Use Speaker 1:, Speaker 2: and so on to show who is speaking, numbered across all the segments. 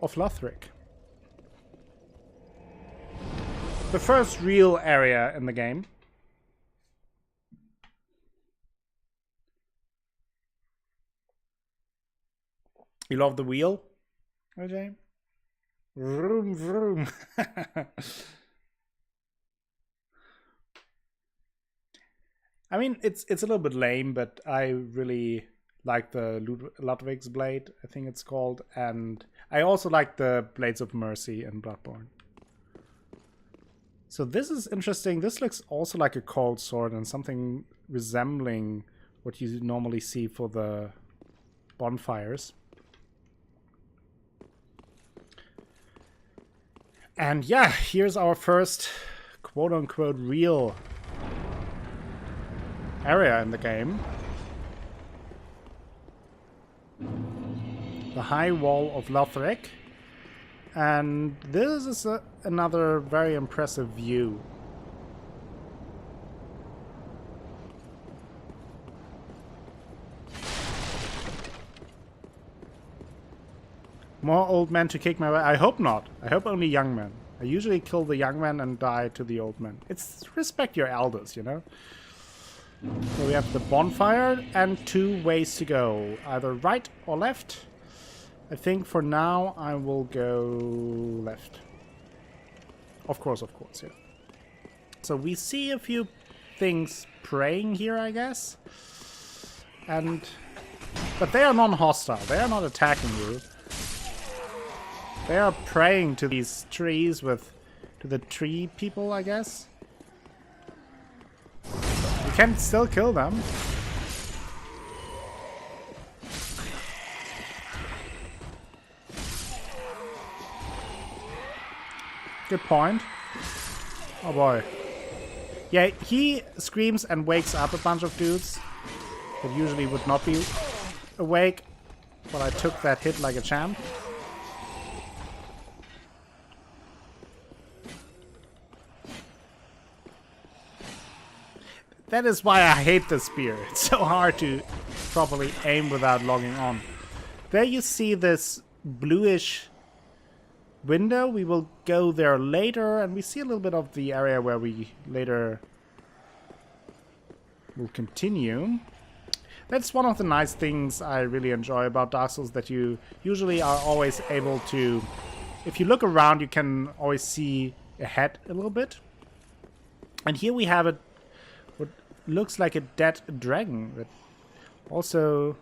Speaker 1: of Lothric. The first real area in the game. You love the wheel, OJ? Vroom, vroom. I mean, it's a little bit lame, but I really like the Ludwig's blade, I think it's called, and I also like the Blades of Mercy in Bloodborne. So this is interesting. This looks also like a cold sword and something resembling what you normally see for the bonfires. And yeah, here's our first quote-unquote real area in the game. The High Wall of Lothric. And this is another very impressive view. More old men to kick my way? I hope not. I hope only young men. I usually kill the young men and die to the old men. It's respect your elders, you know? So we have the bonfire and 2 ways to go. Either right or left. I think for now I will go left. Of course, yeah. So we see a few things praying here, I guess. But they are non-hostile. They are not attacking you. They are praying to these trees to the tree people, I guess. You can still kill them. Good point. Oh boy. Yeah, he screams and wakes up a bunch of dudes that usually would not be awake. But I took that hit like a champ. That is why I hate the spear. It's so hard to properly aim without logging on. There you see this bluish window. We will go there later, and we see a little bit of the area where we later will continue. That's one of the nice things I really enjoy about Dark Souls, that you usually are always able to, if you look around, you can always see ahead a little bit. And here we have it. Looks like a dead dragon that also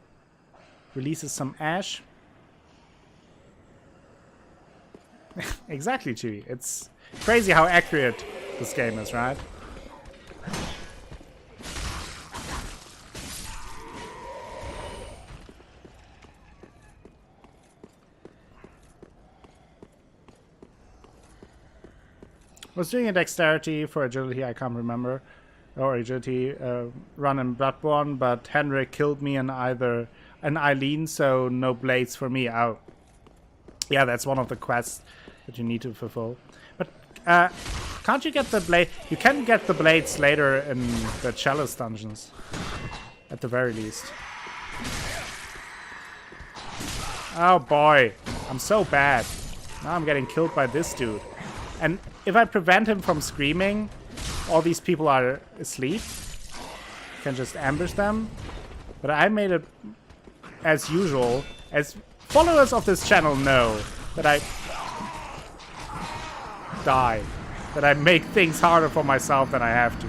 Speaker 1: releases some ash. Exactly, Chewie. It's crazy how accurate this game is, right? Was doing a dexterity for agility, I can't remember. Or agility run in Bloodborne, but Henrik killed me in either an Eileen, so no blades for me. Oh, yeah, that's one of the quests that you need to fulfill. But can't you get the blade? You can get the blades later in the Chalice dungeons, at the very least. Oh boy, I'm so bad. Now I'm getting killed by this dude. And if I prevent him from screaming, all these people are asleep. You can just ambush them. But I made it, as usual, as followers of this channel know, that I die. That I make things harder for myself than I have to.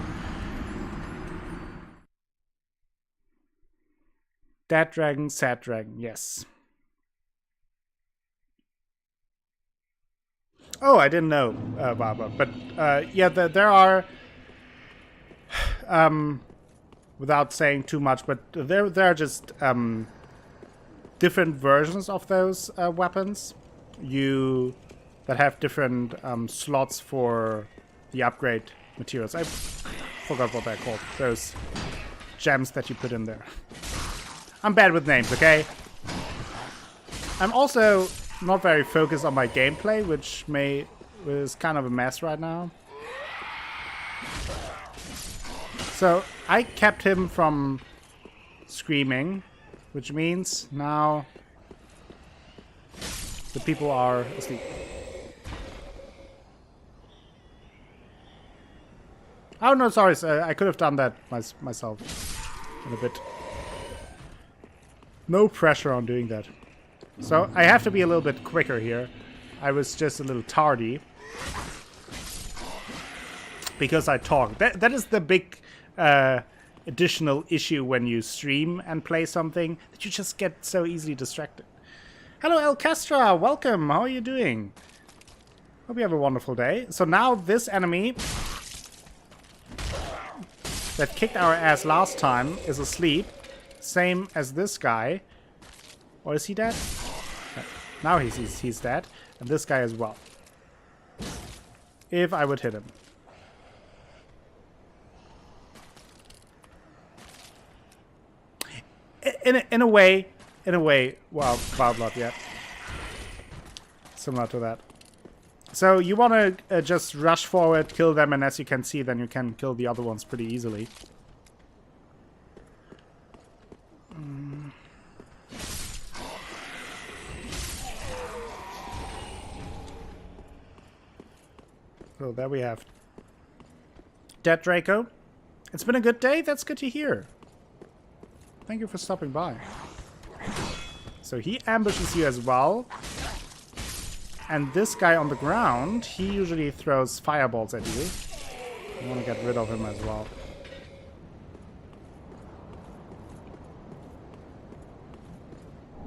Speaker 1: Dead dragon, sad dragon, yes. Oh, I didn't know, Barbara. But yeah, there are... without saying too much, but there are just different versions of those weapons. That have different slots for the upgrade materials. I forgot what they're called. Those gems that you put in there. I'm bad with names, okay? I'm also not very focused on my gameplay, which is kind of a mess right now. So I kept him from screaming, which means now The people are asleep. Oh no, sorry. I could have done that myself in a bit. No pressure on doing that. So I have to be a little bit quicker here. I was just a little tardy. Because I talk. That is the big additional issue when you stream and play something, that you just get so easily distracted. Hello, El Castra. Welcome. How are you doing? Hope you have a wonderful day. So now this enemy that kicked our ass last time is asleep. Same as this guy. Or is he dead? Now he's dead. And this guy as well. If I would hit him. In a way, well, Blood yet. Similar to that. So you want to just rush forward, kill them, and as you can see, then you can kill the other ones pretty easily. So there we have Dead Draco. It's been a good day. That's good to hear. Thank you for stopping by. So he ambushes you as well. And this guy on the ground, he usually throws fireballs at you. You want to get rid of him as well.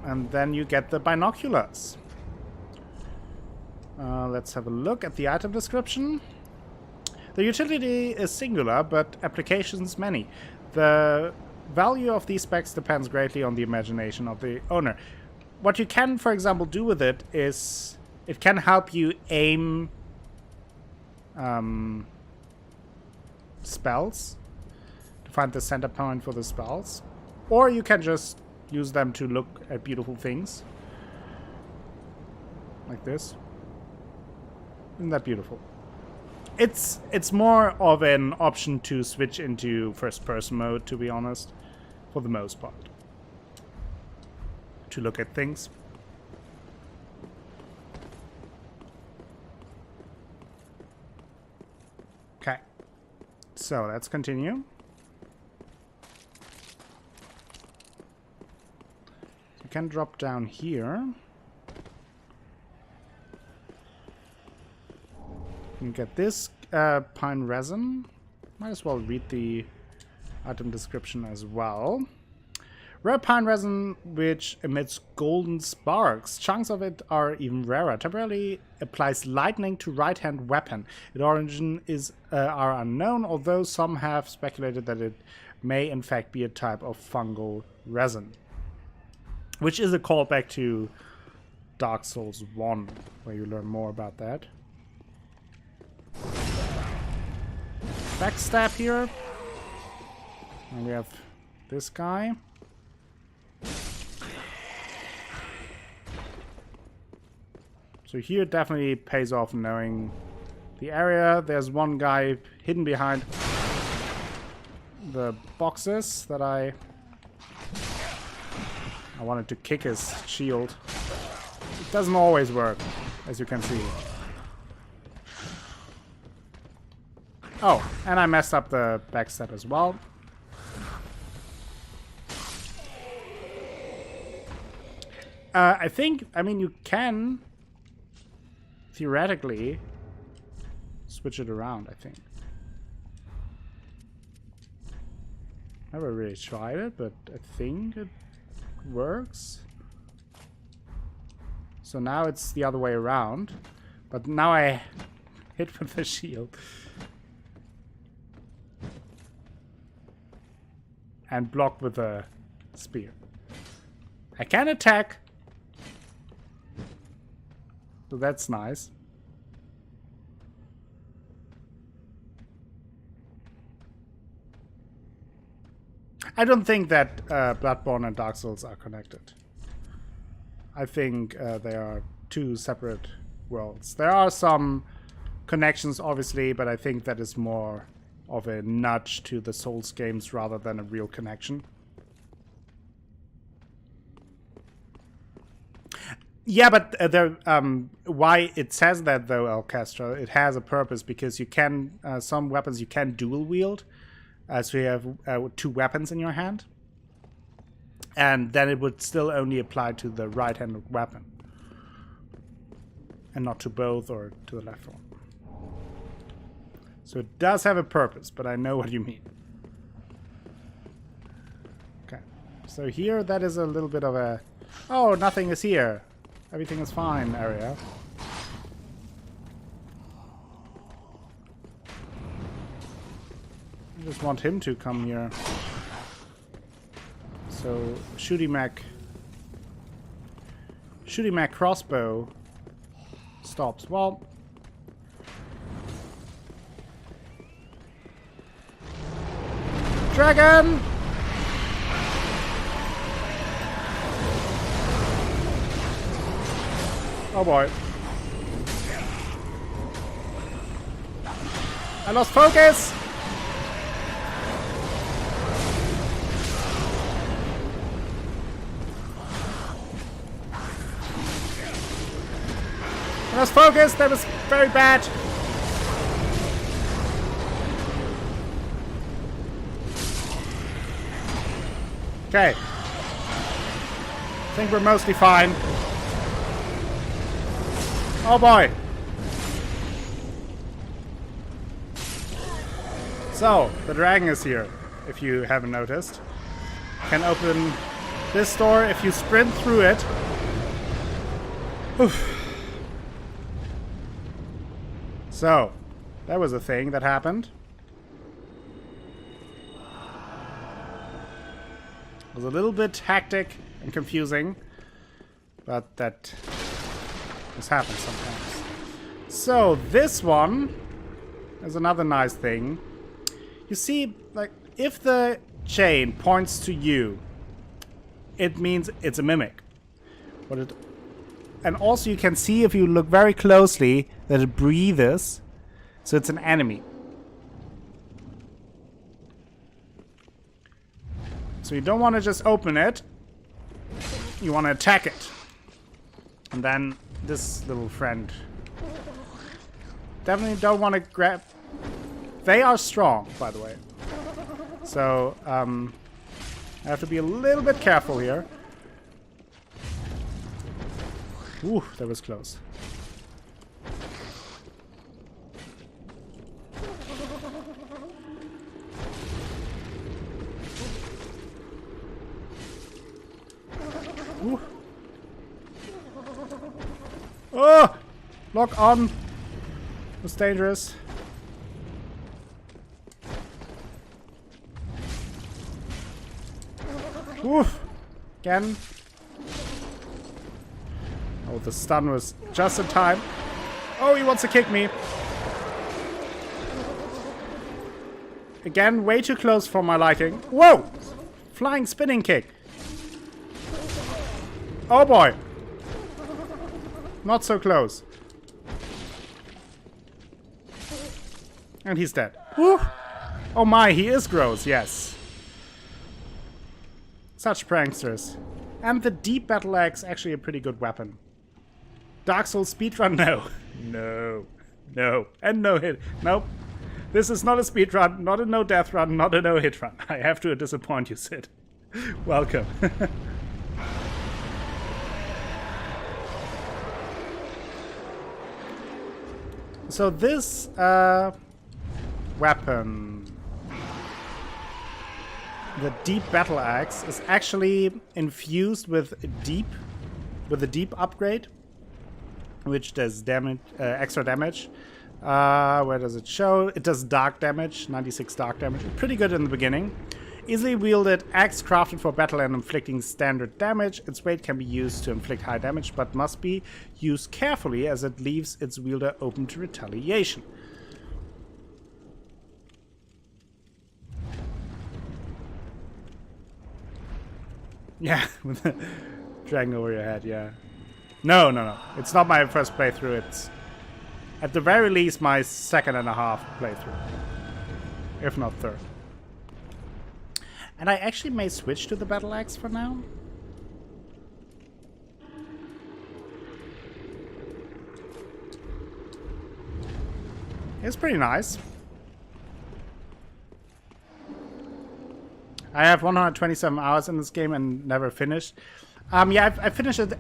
Speaker 1: And then you get the binoculars. Let's have a look at the item description. The utility is singular, but applications many. The value of these specs depends greatly on the imagination of the owner. What you can, for example, do with it is it can help you aim spells to find the center point for the spells, or you can just use them to look at beautiful things like this. Isn't that beautiful? It's more of an option to switch into first-person mode, to be honest, for the most part. To look at things. Okay. So, let's continue. You can drop down here. You can get this pine resin. Might as well read the item description as well. Rare pine resin which emits golden sparks. Chunks of it are even rarer. Temporarily applies lightning to right-hand weapon. Its origin are unknown, although some have speculated that it may in fact be a type of fungal resin. Which is a callback to Dark Souls 1, where you learn more about that. Backstab here. And we have this guy. So here it definitely pays off knowing the area. There's one guy hidden behind the boxes that I wanted to kick his shield. It doesn't always work, as you can see. Oh, and I messed up the backstab as well. I mean, you can theoretically switch it around, I think. Never really tried it, but I think it works. So now it's the other way around, but now I hit with the shield. And block with a spear. I can attack. So that's nice. I don't think that Bloodborne and Dark Souls are connected. I think they are two separate worlds. There are some connections, obviously, but I think that is more of a nudge to the Souls games rather than a real connection. Yeah, but why it says that though, Alcastra, it has a purpose because you can some weapons you can dual wield, so you have 2 weapons in your hand, and then it would still only apply to the right-handed weapon, and not to both or to the left one. So it does have a purpose, but I know what you mean. Okay, so here that is a little bit of a oh, nothing is here. Everything is fine area. I just want him to come here. So, shooty mac crossbow stops. Well, dragon! Oh boy. I lost focus! I lost focus! That was very bad! Okay. I think we're mostly fine. Oh boy! So, the dragon is here, if you haven't noticed. Can open this door if you sprint through it. Oof. So, that was a thing that happened. It was a little bit hectic and confusing, but that this happens sometimes. So this one is another nice thing. You see, like, if the chain points to you, it means it's a mimic. And also you can see, if you look very closely, that it breathes, so it's an enemy. So you don't want to just open it, you want to attack it. And then this little friend. Definitely don't want to grab. They are strong, by the way. So, I have to be a little bit careful here. Ooh, that was close. Ooh. Oh! Lock on! It's dangerous. Oof! Again. Oh, the stun was just in time. Oh, he wants to kick me. Again, way too close for my liking. Whoa! Flying spinning kick. Oh boy. Not so close. And he's dead. Woo! Oh my, he is gross, yes. Such pranksters. And the deep battle axe, actually a pretty good weapon. Dark Souls speedrun? No. No. No. And no hit. Nope. This is not a speedrun, not a no death run, not a no hit run. I have to disappoint you, Sid. Welcome. So this weapon, the deep battle axe, is actually infused with the deep upgrade, which does damage, extra damage. Where does it show? It does dark damage, 96 dark damage. Pretty good in the beginning. Easily wielded axe crafted for battle and inflicting standard damage. Its weight can be used to inflict high damage, but must be used carefully as it leaves its wielder open to retaliation. Yeah, with the dragging over your head, yeah. No. It's not my first playthrough. It's, at the very least, my second and a half playthrough. If not third. And I actually may switch to the battle axe for now. It's pretty nice. I have 127 hours in this game and never finished. Yeah, I finished it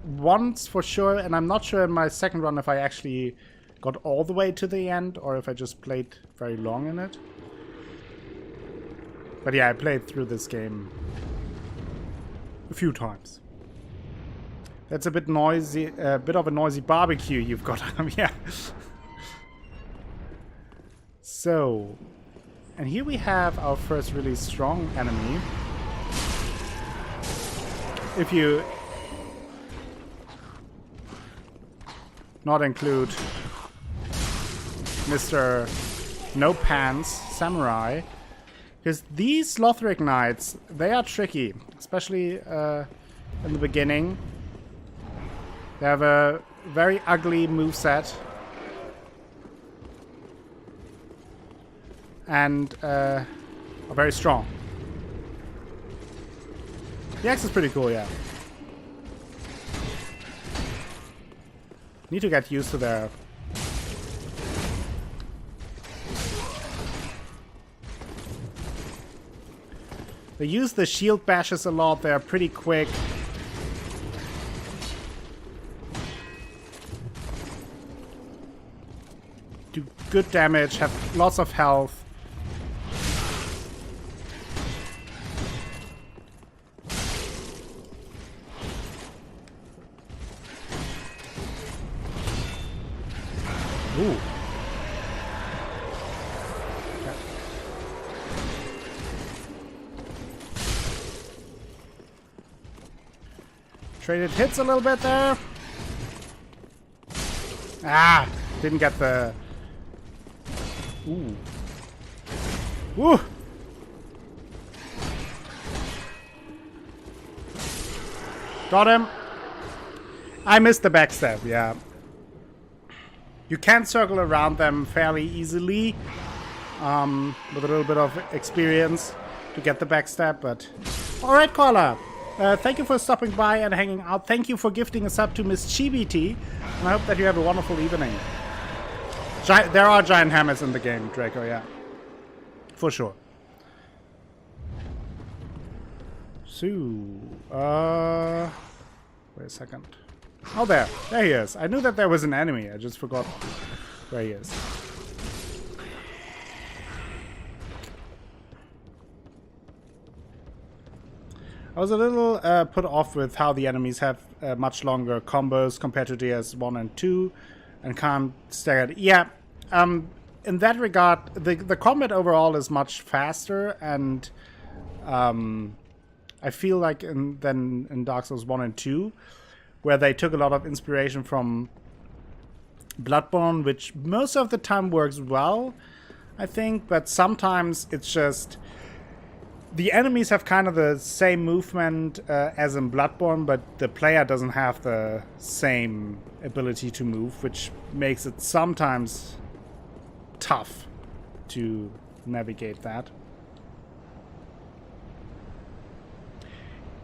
Speaker 1: once for sure, and I'm not sure in my second run if I actually got all the way to the end or if I just played very long in it. But yeah, I played through this game a few times. That's a bit noisy, a bit of a noisy barbecue you've got. Yeah. So, and here we have our first really strong enemy. If you not include Mr. No Pants Samurai, because these Lothric Knights, they are tricky, especially in the beginning. They have a very ugly moveset. And are very strong. The axe is pretty cool, yeah. Need to get used to their... They use the shield bashes a lot, they're pretty quick. Do good damage, have lots of health. Ooh. Okay. Traded hits a little bit there. Ah, didn't get the... Ooh. Woo! Got him. I missed the backstab, yeah. You can circle around them fairly easily with a little bit of experience to get the backstab, but... Alright, caller. Thank you for stopping by and hanging out. Thank you for gifting a sub to Miss Chibiti, and I hope that you have a wonderful evening. There are giant hammers in the game, Draco, yeah. For sure. So, wait a second. Oh, there he is. I knew that there was an enemy. I just forgot where he is. I was a little put off with how the enemies have much longer combos compared to DS1 and 2 and can't stagger. Yeah, in that regard, the combat overall is much faster, and I feel like than in Dark Souls 1 and 2, where they took a lot of inspiration from Bloodborne, which most of the time works well, I think, but sometimes it's just... The enemies have kind of the same movement as in Bloodborne, but the player doesn't have the same ability to move, which makes it sometimes tough to navigate that.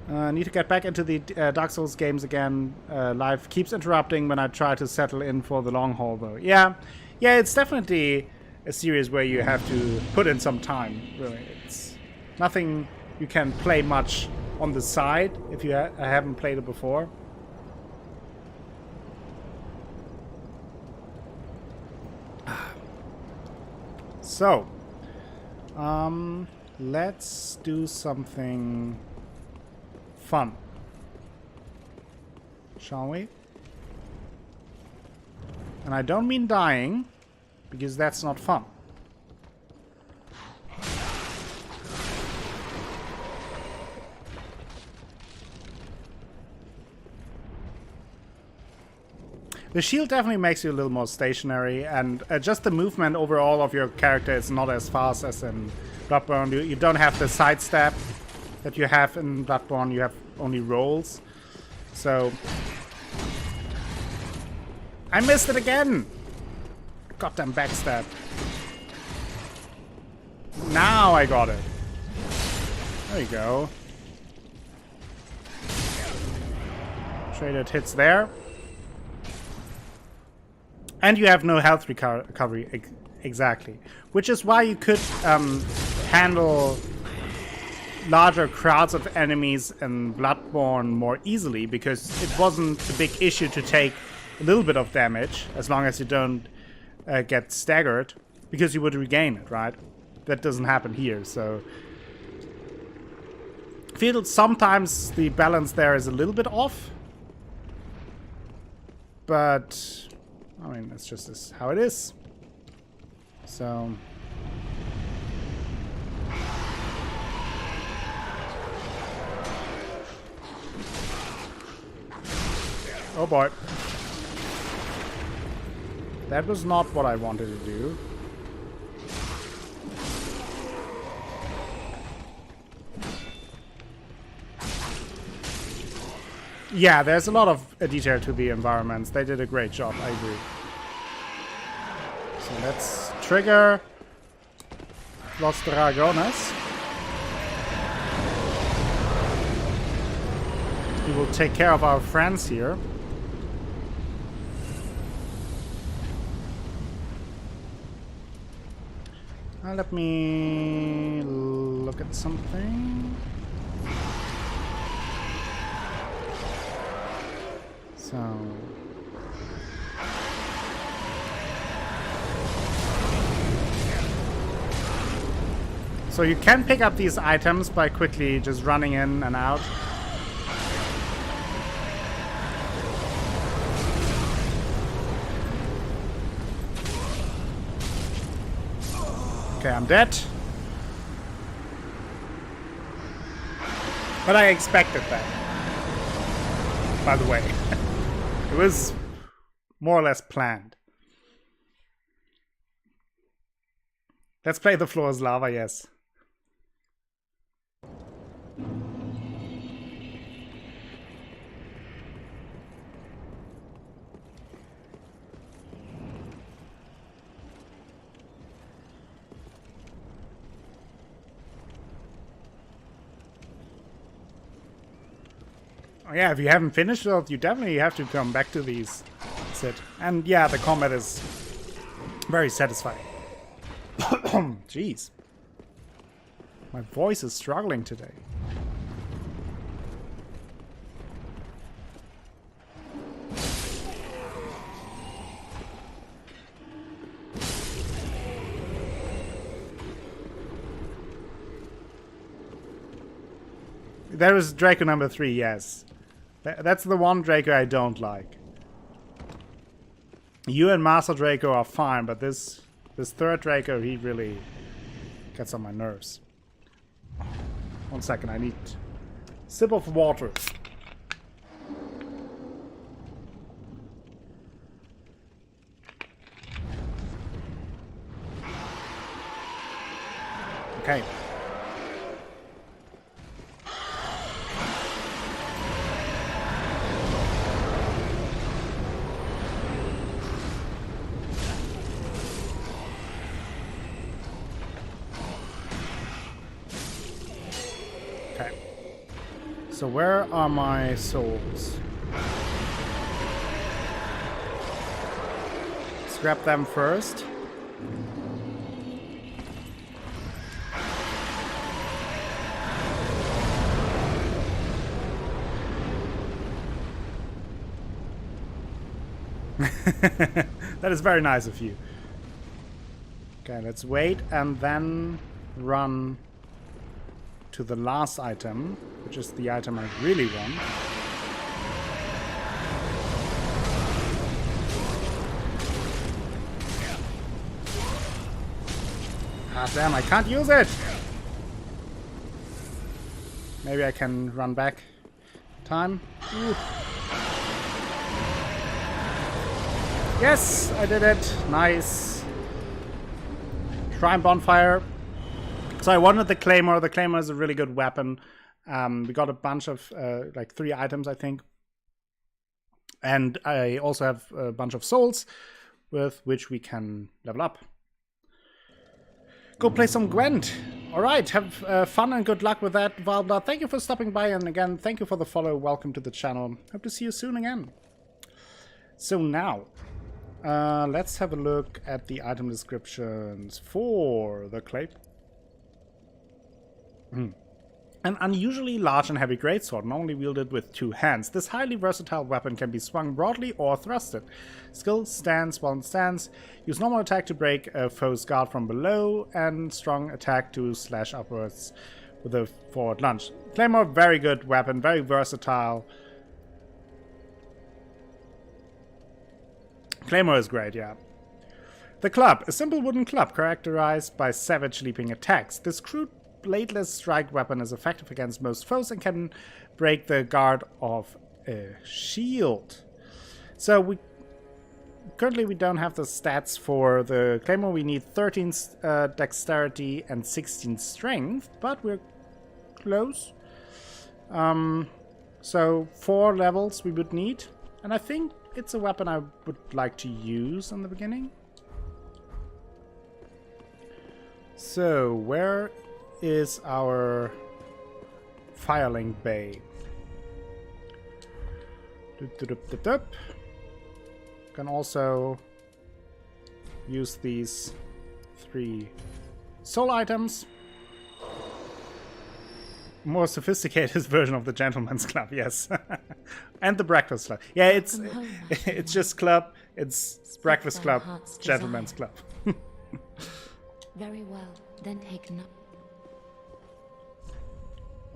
Speaker 1: Need to get back into the Dark Souls games again. Life keeps interrupting when I try to settle in for the long haul, though. Yeah, it's definitely a series where you have to put in some time, really. It's nothing you can play much on the side if you haven't played it before. So, let's do something fun, shall we? And I don't mean dying, because that's not fun. The shield definitely makes you a little more stationary, and just the movement overall of your character is not as fast as in Bloodborne. You don't have the sidestep that you have in Bloodborne, you have only rolls. So... I missed it again! Goddamn backstab. Now I got it. There you go. Traded hits there. And you have no health recovery, exactly. Which is why you could handle larger crowds of enemies in Bloodborne more easily, because it wasn't a big issue to take a little bit of damage, as long as you don't get staggered, because you would regain it, right? That doesn't happen here, so... I feel sometimes the balance there is a little bit off. But... I mean, that's just how it is. So... Oh boy. That was not what I wanted to do. Yeah, there's a lot of detail to the environments. They did a great job, I agree. So let's trigger Los Dragones. We will take care of our friends here. Let me look at something. So you can pick up these items by quickly just running in and out. Okay, I'm dead. But I expected that. By the way. It was more or less planned. Let's play The Floor is Lava, yes. Oh yeah, if you haven't finished it, you definitely have to come back to these. That's it. And yeah, the combat is very satisfying. Jeez. My voice is struggling today. There is Draco number 3, yes. That's the one Draco I don't like. You and Master Draco are fine, but this third Draco, he really gets on my nerves. 1 second, I need a sip of water. Okay. So where are my souls? Let's grab them first. That is very nice of you. Okay, let's wait and then run to the last item, which is the item I really want. Ah, damn, I can't use it! Maybe I can run back. Time. Ooh. Yes, I did it. Nice. Shrine bonfire. So I wanted the Claymore. The Claymore is a really good weapon. We got a bunch of, like 3 items, I think. And I also have a bunch of souls with which we can level up. Go play some Gwent. Alright, have fun and good luck with that, Valbla. Thank you for stopping by, and again, thank you for the follow. Welcome to the channel. Hope to see you soon again. So now, Let's have a look at the item descriptions for the clay. An unusually large and heavy greatsword, normally wielded with 2 hands. This highly versatile weapon can be swung broadly or thrusted. Skill stands while in stance. Use normal attack to break a foe's guard from below, and strong attack to slash upwards with a forward lunge. Claymore, very good weapon, very versatile. Claymore is great, yeah. The club, a simple wooden club characterized by savage leaping attacks. This crude bladeless strike weapon is effective against most foes and can break the guard of a shield. So currently we don't have the stats for the Claymore. We need 13 dexterity and 16 strength, but we're close. So 4 levels we would need, and I think it's a weapon I would like to use in the beginning. So where is our filing bay? Can also use these 3 soul items. More sophisticated version of the gentleman's club, yes. And the breakfast club. Yeah, it's just club, it's breakfast club, gentleman's club.
Speaker 2: Very well, then take note.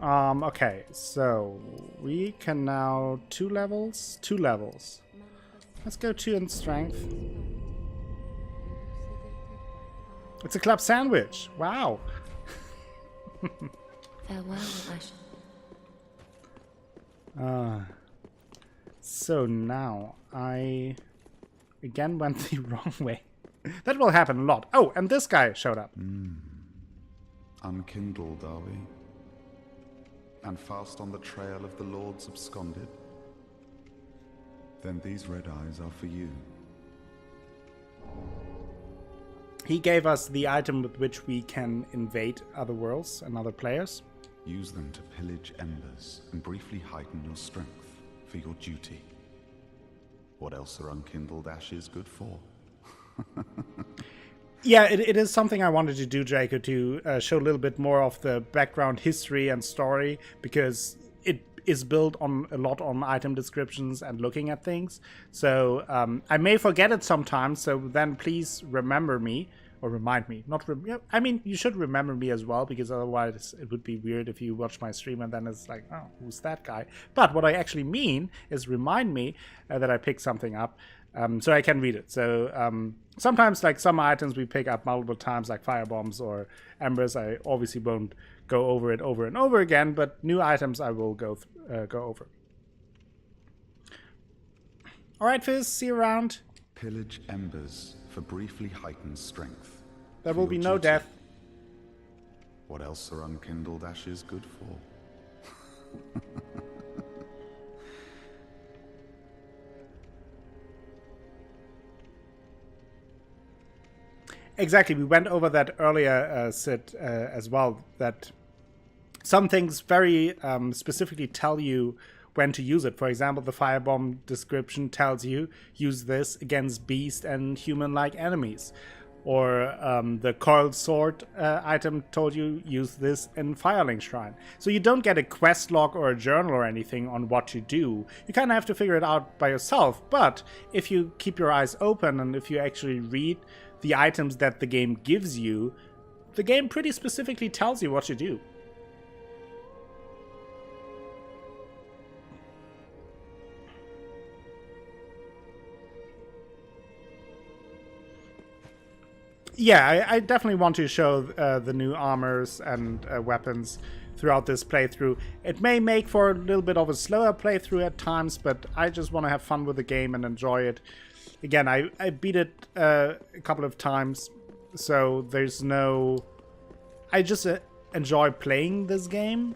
Speaker 1: Okay, so we can now 2 levels. Let's go 2 in strength. It's a club sandwich. Wow.
Speaker 2: Farewell, Ash.
Speaker 1: So now I again went the wrong way. That will happen a lot. Oh, and this guy showed up.
Speaker 3: Unkindled, are we? And fast on the trail of the Lords absconded? Then these red eyes are for you.
Speaker 1: He gave us the item with which we can invade other worlds and other players.
Speaker 3: Use them to pillage embers and briefly heighten your strength for your duty. What else are unkindled ashes good for?
Speaker 1: Yeah, it is something I wanted to do, Jacob, to show a little bit more of the background history and story, because it is built on a lot on item descriptions and looking at things. So I may forget it sometimes, so then please remember me, or remind me. I mean, you should remember me as well, because otherwise it would be weird if you watch my stream and then it's like, oh, who's that guy? But what I actually mean is remind me that I picked something up. So I can read it. So sometimes, like some items we pick up multiple times, like firebombs or embers, I obviously won't go over it over and over again, but new items I will go over. All right, Fizz, see you around.
Speaker 3: Pillage embers for briefly heightened strength.
Speaker 1: There will be no death.
Speaker 3: What else are unkindled ashes good for?
Speaker 1: Exactly, we went over that earlier, Sid, as well, that some things very specifically tell you when to use it. For example, the firebomb description tells you, use this against beast and human-like enemies. Or the coiled sword item told you, use this in Firelink Shrine. So you don't get a quest log or a journal or anything on what to do. You kind of have to figure it out by yourself. But if you keep your eyes open and if you actually read the items that the game gives you, the game pretty specifically tells you what to do. Yeah, I definitely want to show the new armors and weapons throughout this playthrough. It may make for a little bit of a slower playthrough at times, but I just want to have fun with the game and enjoy it. Again, I beat it a couple of times, so there's no... I just enjoy playing this game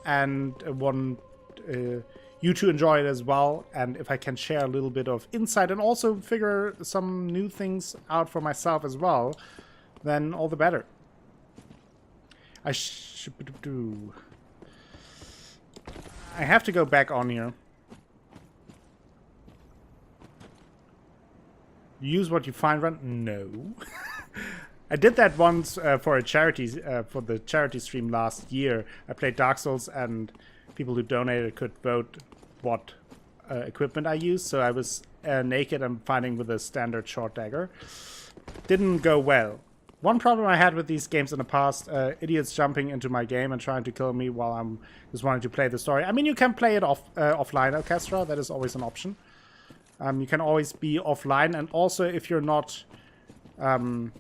Speaker 1: and want you to enjoy it as well. And if I can share a little bit of insight and also figure some new things out for myself as well, then all the better. I have to go back on here. use what you find run? No. I did that once for a charity, for the charity stream last year. I played Dark Souls, and people who donated could vote what equipment I used. So I was naked and fighting with a standard short dagger. Didn't go well. One problem I had with these games in the past, idiots jumping into my game and trying to kill me while I'm just wanting to play the story. I mean, you can play it offline, Orchestra. That is always an option. You can always be offline, and also if you're not in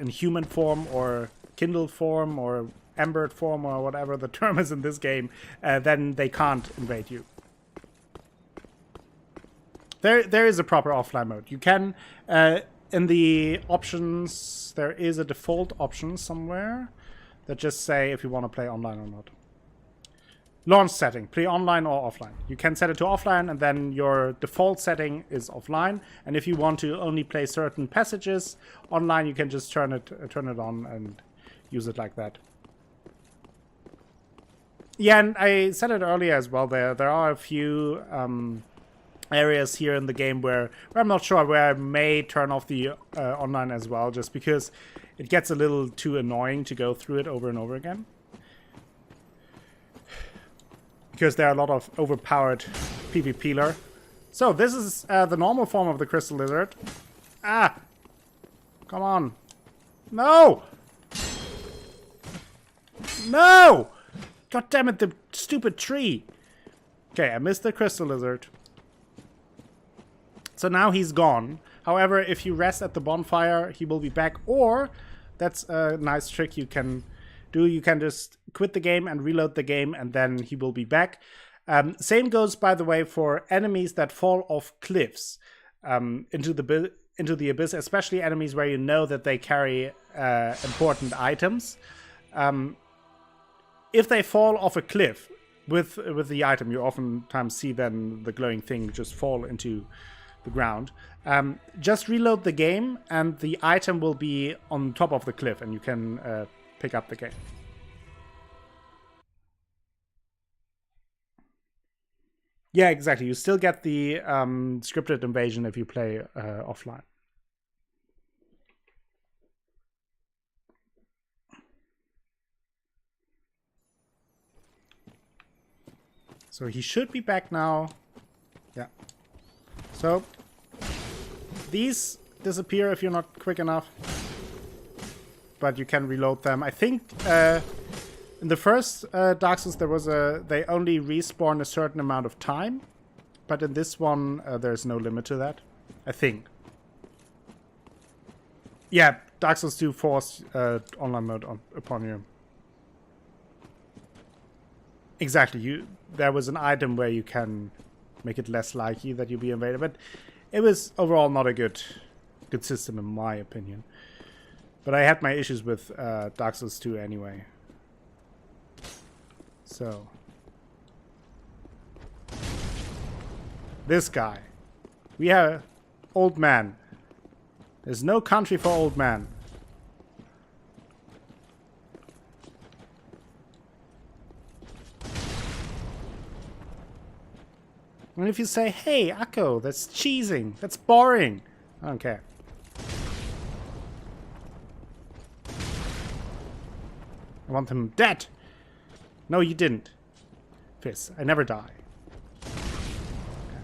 Speaker 1: human form or kindled form or embered form or whatever the term is in this game, then they can't invade you. There is a proper offline mode. You can in the options there is a default option somewhere that just say if you want to play online or not. Launch setting, play online or offline. You can set it to offline, and then your default setting is offline. And if you want to only play certain passages online, you can just turn it on and use it like that. Yeah, and I said it earlier as well. There are a few areas here in the game where I'm not sure, where I may turn off the online as well, just because it gets a little too annoying to go through it over and over again. Because there are a lot of overpowered PvP'ler. So this is the normal form of the crystal lizard. Ah! Come on. No! No! God damn it, the stupid tree. Okay, I missed the crystal lizard. So now he's gone. However, if you rest at the bonfire, he will be back. Or, that's a nice trick you can do. You can just quit the game and reload the game, and then he will be back. Same goes, by the way, for enemies that fall off cliffs into the abyss, especially enemies where you know that they carry important items. If they fall off a cliff with the item, you oftentimes see then the glowing thing just fall into the ground. Just reload the game, and the item will be on top of the cliff, and you can pick up the game. Yeah, exactly. You still get the scripted invasion if you play offline. So he should be back now. Yeah. So these disappear if you're not quick enough, but you can reload them. I think in the first Dark Souls they only respawn a certain amount of time, but in this one there's no limit to that, I think. Yeah, Dark Souls 2 force online mode upon you. Exactly. There was an item where you can make it less likely that you'll be invaded, but it was overall not a good system in my opinion. But I had my issues with Dark Souls 2 anyway. So this guy, we have old man. There's no country for old man. And if you say, hey, Akko, that's cheesing, that's boring, I don't care. I want him dead. No, you didn't. Fizz, I never die. Okay.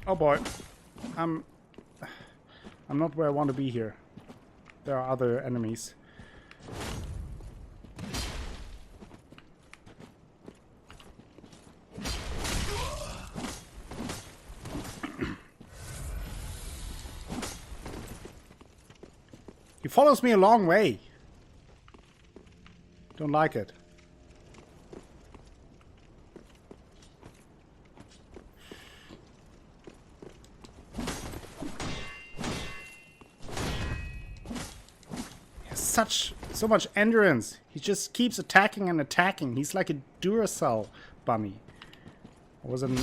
Speaker 1: Oh boy, I'm not where I want to be here. There are other enemies. He follows me a long way. Don't like it. so much endurance. He just keeps attacking and attacking. He's like a Duracell bunny. I wasn't.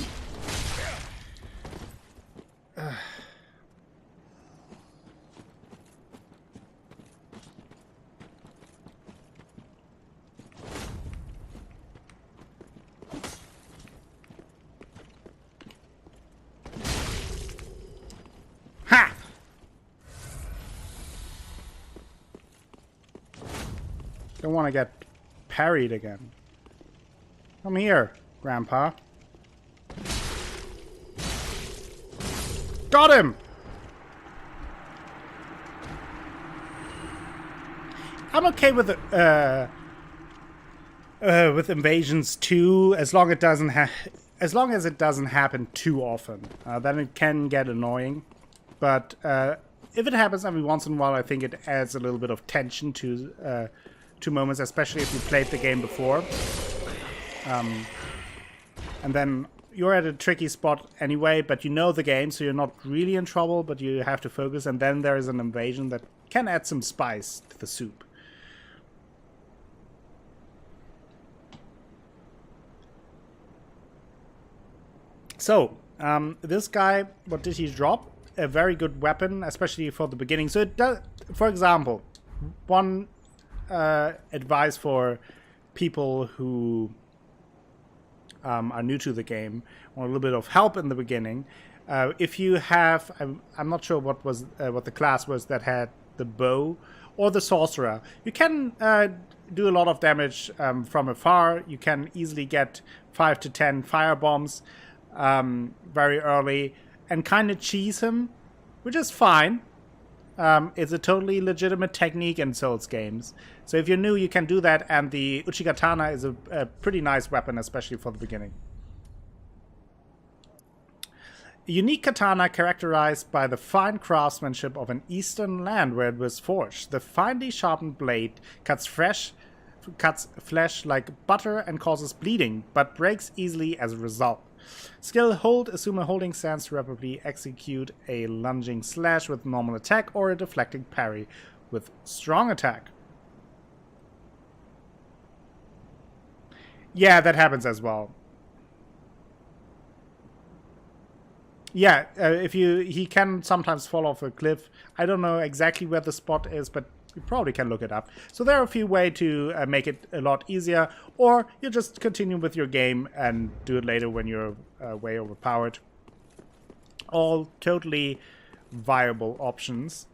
Speaker 1: Ha! Don't want to get parried again. Come here, Grandpa. Got him! I'm okay with invasions too, as long as it doesn't happen too often. Then it can get annoying. But if it happens every once in a while, I think it adds a little bit of tension to moments, especially if you played the game before. And then you're at a tricky spot anyway, but you know the game, so you're not really in trouble, but you have to focus. And then there is an invasion that can add some spice to the soup. So, this guy, what did he drop? A very good weapon, especially for the beginning. So it does, for example, one advice for people who are new to the game, want a little bit of help in the beginning. If you have, I'm not sure what the class was that had the bow or the sorcerer, you can do a lot of damage from afar. You can easily get 5 to 10 fire bombs very early and kind of cheese him, which is fine. It's a totally legitimate technique in Souls games. So if you're new, you can do that, and the Uchigatana is a pretty nice weapon, especially for the beginning. A unique katana characterized by the fine craftsmanship of an eastern land where it was forged. The finely sharpened blade cuts flesh like butter and causes bleeding, but breaks easily as a result. Skill hold, assume a holding stance to rapidly execute a lunging slash with normal attack or a deflecting parry with strong attack. Yeah, that happens as well. Yeah, he can sometimes fall off a cliff. I don't know exactly where the spot is, but you probably can look it up. So there are a few ways to make it a lot easier, or you just continue with your game and do it later when you're way overpowered. All totally viable options.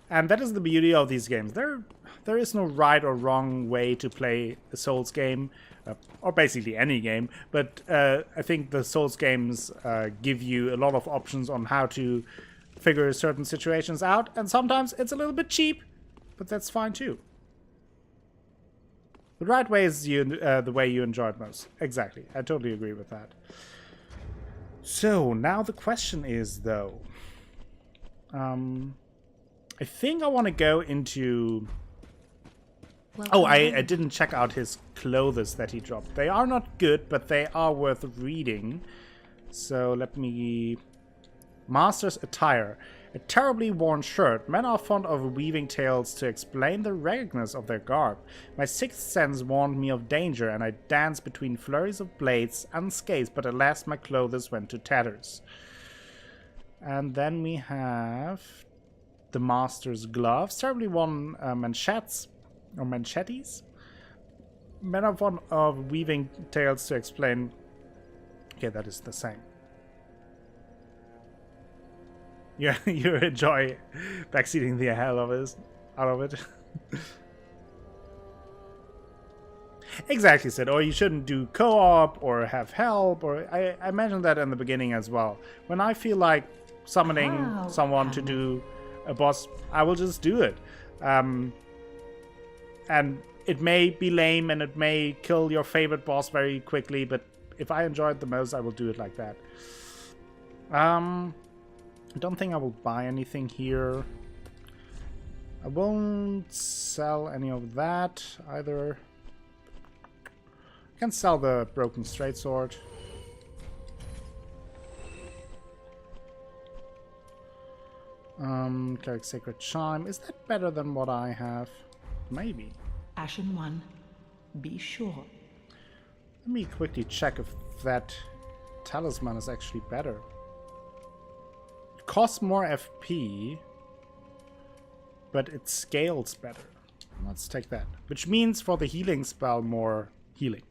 Speaker 1: And that is the beauty of these games. There is no right or wrong way to play a Souls game, or basically any game, but I think the Souls games give you a lot of options on how to figure certain situations out, and sometimes it's a little bit cheap, but that's fine too. The right way is the way you enjoy it most. Exactly, I totally agree with that. So, now the question is, though, I think I want to go into... Oh, I didn't check out his clothes that he dropped. They are not good, but they are worth reading. So let me... Master's attire. A terribly worn shirt. Men are fond of weaving tales to explain the raggedness of their garb. My sixth sense warned me of danger, and I danced between flurries of blades unscathed, but alas, my clothes went to tatters. And then we have the Master's gloves. Terribly worn manchettes. Or manchettes? Men are fond of weaving tales to explain... Okay, that is the same. Yeah, you enjoy backseating the hell out of it. Exactly, Sid. Or you shouldn't do co-op or have help. Or I mentioned that in the beginning as well. When I feel like summoning someone to do a boss, I will just do it. And it may be lame and it may kill your favorite boss very quickly, but if I enjoy it the most, I will do it like that. I don't think I will buy anything here. I won't sell any of that either. I can sell the broken straight sword. Cleric Sacred Chime. Is that better than what I have? maybe.
Speaker 4: Ashen One, be sure.
Speaker 1: Let me quickly check if that talisman is actually better. It costs more FP, but it scales better. Let's take that. Which means for the healing spell, more healing.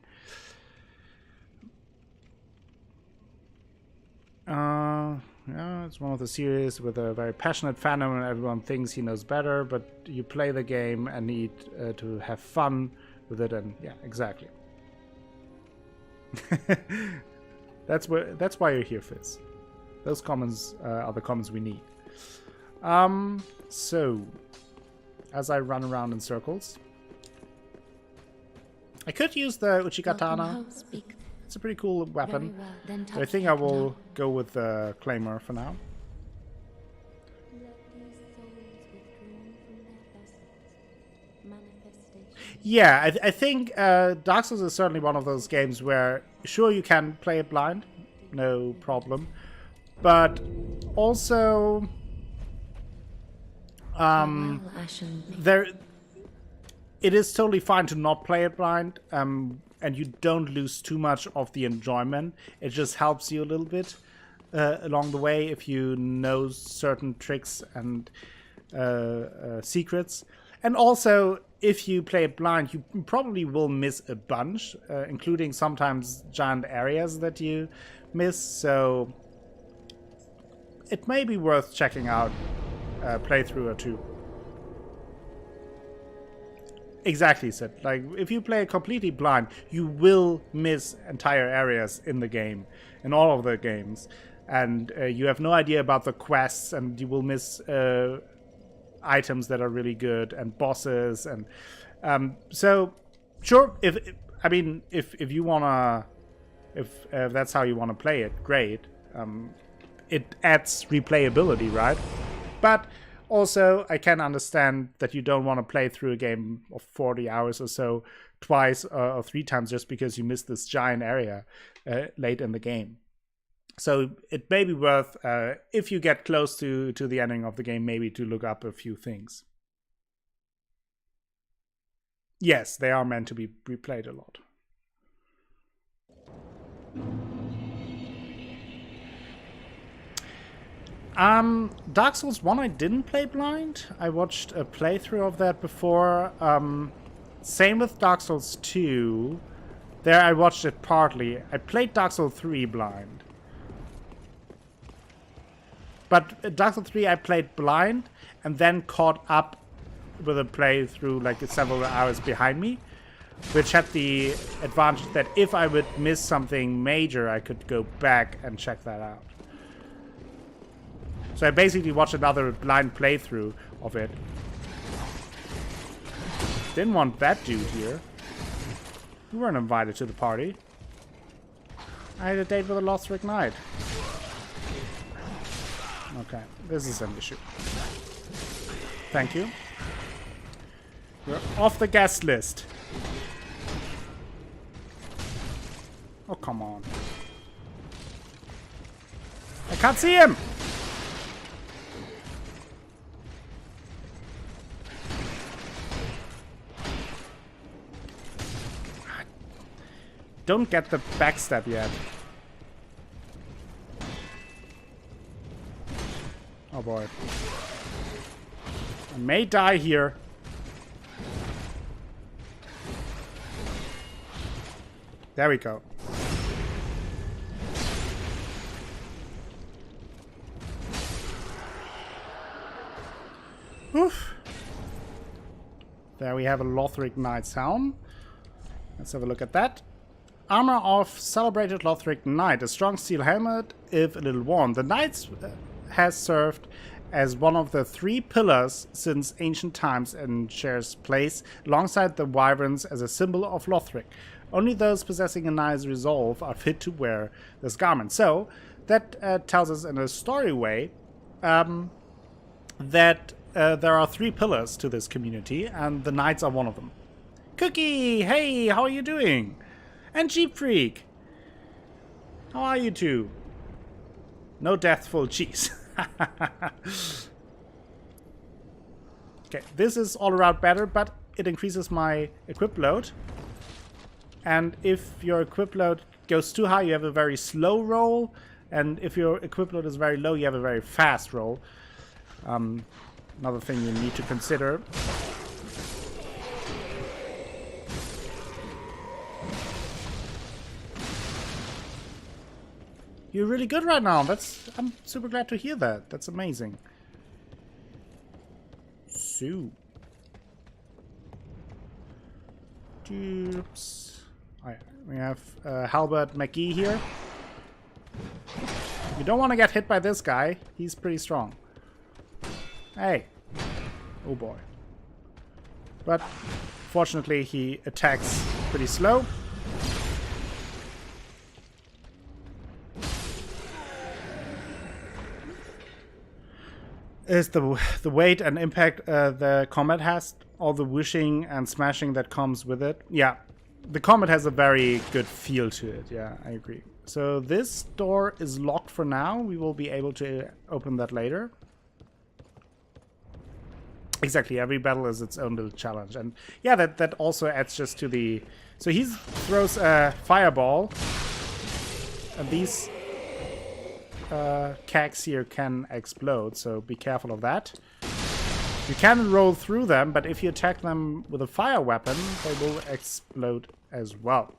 Speaker 1: Yeah, it's one of the series with a very passionate fandom and everyone thinks he knows better, but you play the game and need to have fun with it, and yeah, exactly. That's why you're here, Fizz. Those comments are the comments we need. So, as I run around in circles, I could use the Uchigatana. It's a pretty cool weapon.
Speaker 2: Well, then
Speaker 1: I think I will go with the Claimer for now. Yeah, I think Dark Souls is certainly one of those games where, sure, you can play it blind, no problem, but also it is totally fine to not play it blind, and you don't lose too much of the enjoyment. It just helps you a little bit along the way if you know certain tricks and secrets. And also, if you play it blind, you probably will miss a bunch, including sometimes giant areas that you miss. So it may be worth checking out a playthrough or two. Exactly, Sid. Like, if you play completely blind, you will miss entire areas in the game, in all of the games. And you have no idea about the quests, and you will miss items that are really good, and bosses. And so, sure, if you wanna, if that's how you wanna play it, great. It adds replayability, right? But also, I can understand that you don't want to play through a game of 40 hours or so twice or 3 times just because you missed this giant area late in the game. So it may be worth, if you get close to the ending of the game, maybe to look up a few things. Yes, they are meant to be replayed a lot. Dark Souls 1 I didn't play blind. I watched a playthrough of that before. Same with Dark Souls 2. There I watched it partly. I played Dark Souls 3 blind. But Dark Souls 3 I played blind and then caught up with a playthrough like several hours behind me, which had the advantage that if I would miss something major, I could go back and check that out. So I basically watched another blind playthrough of it. Didn't want that dude here. You weren't invited to the party. I had a date with a Lothric Knight. Okay, this is an issue. Thank you. You're off the guest list. Oh, come on. I can't see him! Don't get the backstab yet. Oh boy. I may die here. There we go. Oof. There we have a Lothric Knight's helm. Let's have a look at that. Armor of celebrated Lothric Knight. A strong steel helmet, if a little worn. The Knight has served as one of the 3 pillars since ancient times and shares place alongside the wyverns as a symbol of Lothric. Only those possessing a knight's resolve are fit to wear this garment. So, that tells us in a story way that there are 3 pillars to this community, and the knights are one of them. Cookie! Hey, how are you doing? And Jeep Freak! How are you two? No deathful cheese. Okay, this is all around better, but it increases my equip load. And if your equip load goes too high, you have a very slow roll. And if your equip load is very low, you have a very fast roll. Another thing you need to consider. You're really good right now. I'm super glad to hear that. That's amazing. So. Oops. We have Halbert McGee here. You don't want to get hit by this guy. He's pretty strong. Hey. Oh boy. But fortunately he attacks pretty slow. Is the weight and impact the combat has, all the whooshing and smashing that comes with it. Yeah, the combat has a very good feel to it. Yeah, I agree. So this door is locked for now. We will be able to open that later. Exactly, every battle is its own little challenge. And yeah, that also adds just to the... So he throws a fireball. And these... kegs here can explode, so be careful of that. You can roll through them, but if you attack them with a fire weapon, they will explode as well.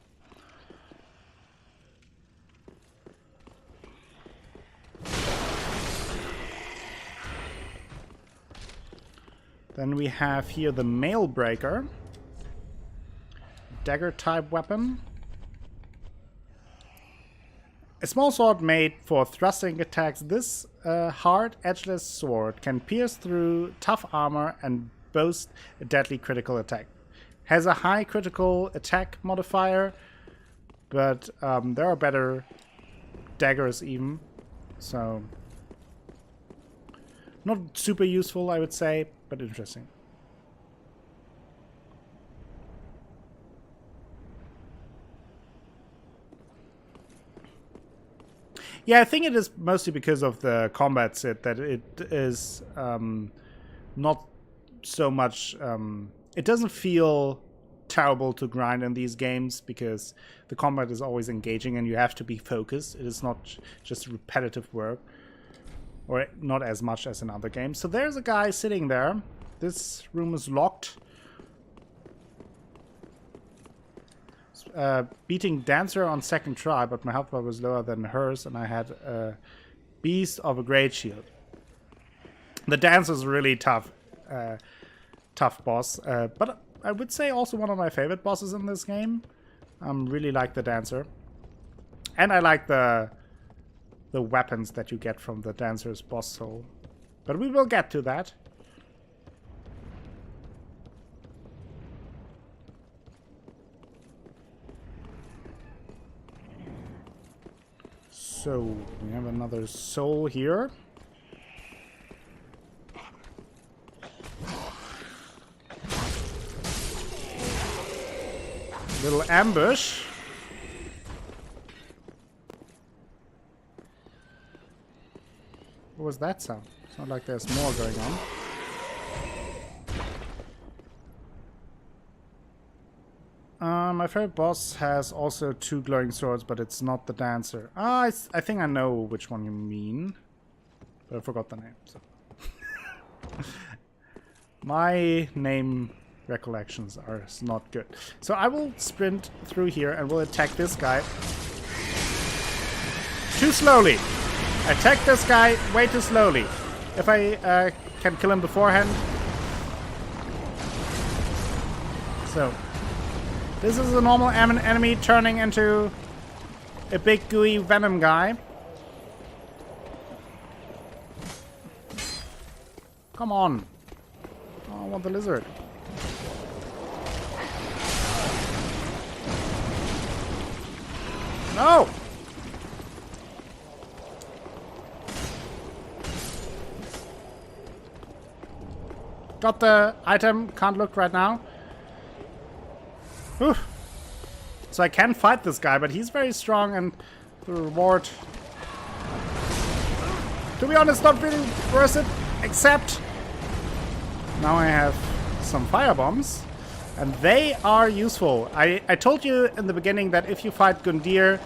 Speaker 1: Then we have here the Mail Breaker. Dagger type weapon. A small sword made for thrusting attacks. This hard, edgeless sword can pierce through tough armor and boast a deadly critical attack. Has a high critical attack modifier, but there are better daggers even. So, not super useful, I would say, but interesting. Yeah, I think it is mostly because of the combat set that it is not so much... it doesn't feel terrible to grind in these games because the combat is always engaging and you have to be focused. It is not just repetitive work, or not as much as in other games. So there's a guy sitting there. This room is locked. Beating Dancer on second try, but my health bar was lower than hers, and I had a Beast of a Great Shield. The Dancer is a really tough boss, but I would say also one of my favorite bosses in this game. Really like the Dancer, and I like the weapons that you get from the Dancer's boss soul. But we will get to that. So, we have another soul here. Little ambush. What was that sound? It's not like there's more going on. My favorite boss has also 2 glowing swords, but it's not the Dancer. I think I know which one you mean, but I forgot the name. So. My name recollections are not good. So I will sprint through here and will attack this guy. Too slowly. Attack this guy way too slowly. If I can kill him beforehand. So. This is a normal enemy turning into a big gooey venom guy. Come on. Oh, I want the lizard. No! Got the item, can't look right now. Whew. So I can fight this guy, but he's very strong, and the reward, to be honest, not really worth it, except now I have some fire bombs. And they are useful. I told you in the beginning that if you fight Gundyr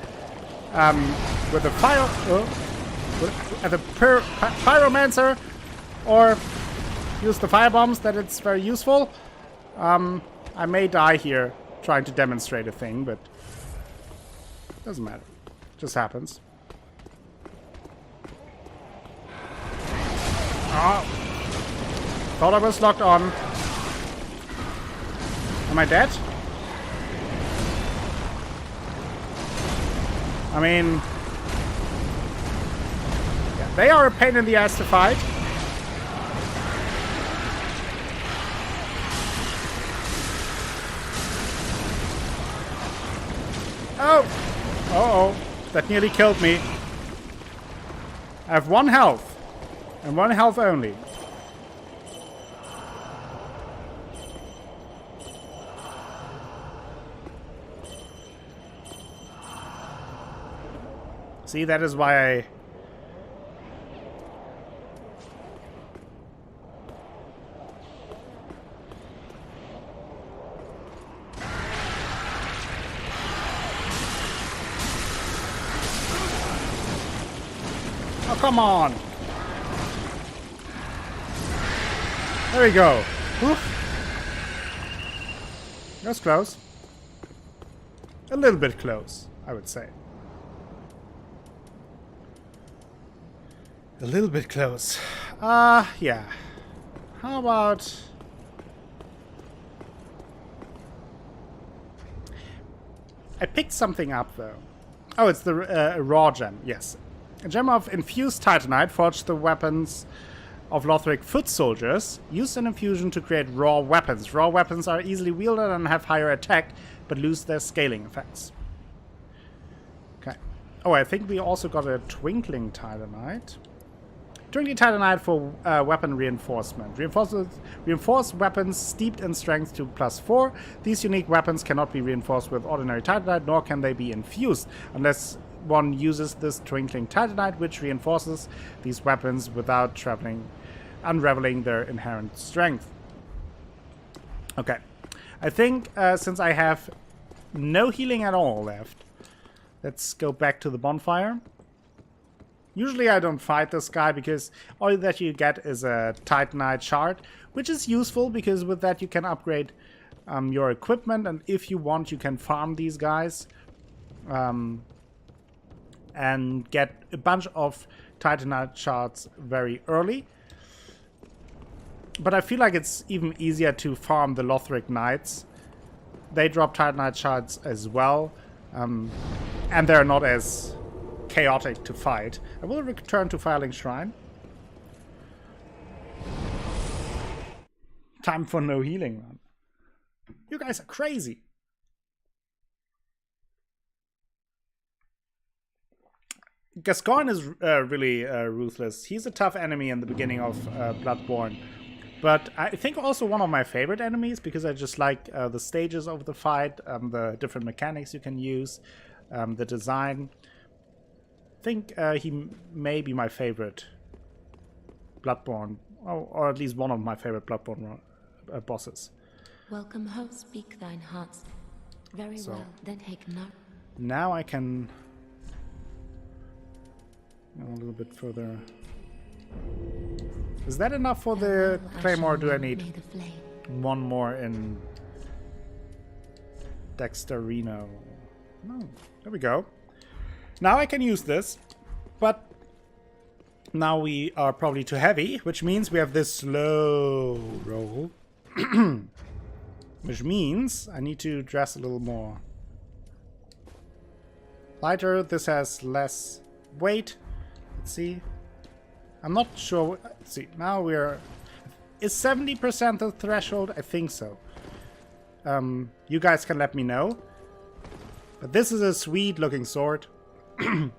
Speaker 1: with a pyromancer or use the firebombs, that it's very useful. I may die here trying to demonstrate a thing, but doesn't matter. Just happens. Oh. Thought I was locked on. Am I dead? I mean... yeah, they are a pain in the ass to fight. Oh! Uh-oh. That nearly killed me. I have 1 health. And 1 health only. See, that is why I... oh, come on! There we go. Oof. That was close. A little bit close, I would say. A little bit close. Yeah. How about... I picked something up, though. Oh, it's the raw gem, yes. A gem of infused titanite forged the weapons of Lothric foot soldiers. Used an infusion to create raw weapons. Raw weapons are easily wielded and have higher attack, but lose their scaling effects. Okay. Oh, I think we also got a twinkling titanite. Twinkling titanite for weapon reinforcement. Reinforced weapons steeped in strength to +4. These unique weapons cannot be reinforced with ordinary titanite, nor can they be infused, unless one uses this twinkling titanite, which reinforces these weapons without unraveling their inherent strength. Okay. I think since I have no healing at all left, let's go back to the bonfire. Usually I don't fight this guy because all that you get is a titanite shard, which is useful because with that you can upgrade your equipment, and if you want you can farm these guys and get a bunch of titanite shards very early. But I feel like it's even easier to farm the Lothric Knights. They drop titanite shards as well, and they're not as chaotic to fight. I will return to Firelink Shrine. Time for no healing, man. You guys are crazy. Gascoigne is really ruthless. He's a tough enemy in the beginning of Bloodborne. But I think also one of my favorite enemies because I just like the stages of the fight, the different mechanics you can use, the design. I think he may be my favorite Bloodborne, or at least one of my favorite Bloodborne bosses.
Speaker 2: Welcome home, speak thine hearts. Very well, then take no.
Speaker 1: Now I can go a little bit further. Is that enough for the claymore, or do I need one more in Dexterino? No, there we go. Now I can use this, but now we are probably too heavy, which means we have this slow roll. Which means I need to dress a little more lighter. This has less weight. Let's see. I'm not sure. Let's see. Now we're... Is 70% the threshold? I think so. You guys can let me know. But this is a sweet looking sword. Here's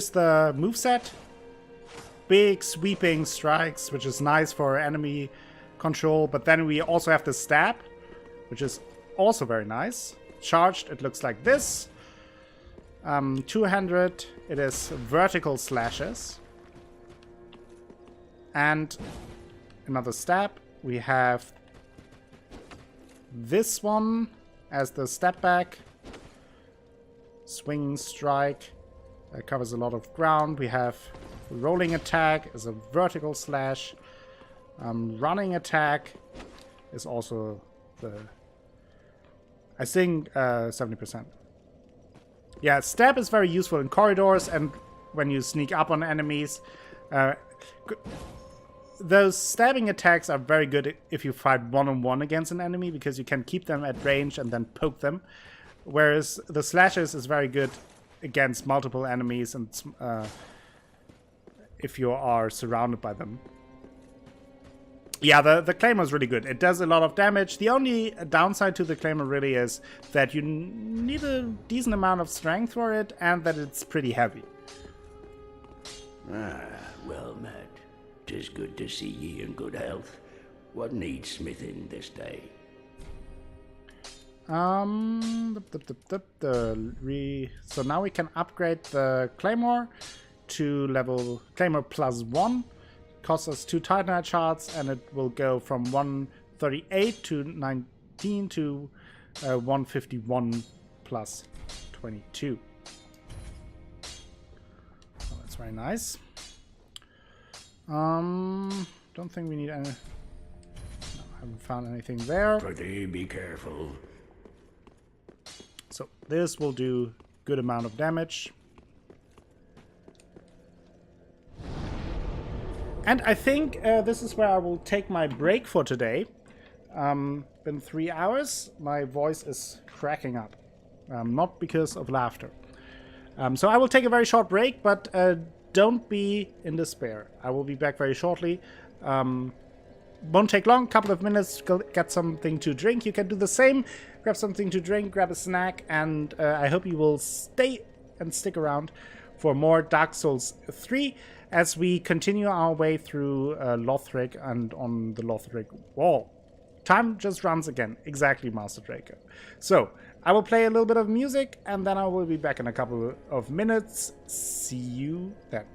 Speaker 1: the moveset. Big sweeping strikes, which is nice for enemy control. But then we also have the stab, which is also very nice. Charged, it looks like this. 200, it is vertical slashes. And another stab. We have this one as the step back. Swing strike covers a lot of ground. We have rolling attack as a vertical slash. Running attack is also the, I think, 70%. Yeah, stab is very useful in corridors and when you sneak up on enemies. Those stabbing attacks are very good if you fight one-on-one against an enemy because you can keep them at range and then poke them. Whereas the slashes is very good against multiple enemies and if you are surrounded by them. Yeah, the Claymore is really good. It does a lot of damage. The only downside to the Claymore really is that you need a decent amount of strength for it and that it's pretty heavy.
Speaker 5: Ah, well met. 'Tis good to see ye in good health. What needs smithing this day?
Speaker 1: So now we can upgrade the Claymore to level Claymore +1. Costs us 2 Titanite shards, and it will go from 138 to 19 to 151 plus 22. Oh, that's very nice. Don't think we need any. No, haven't found anything there.
Speaker 5: Pretty be careful.
Speaker 1: So this will do good amount of damage. And I think this is where I will take my break for today. Been 3 hours. My voice is cracking up. Not because of laughter. So I will take a very short break, but don't be in despair. I will be back very shortly. Won't take long, couple of minutes, go get something to drink. You can do the same. Grab something to drink, grab a snack, and I hope you will stay and stick around for more Dark Souls 3 as we continue our way through Lothric and on the Lothric wall. Time just runs again. Exactly, Master Draco. So, I will play a little bit of music, and then I will be back in a couple of minutes. See you then.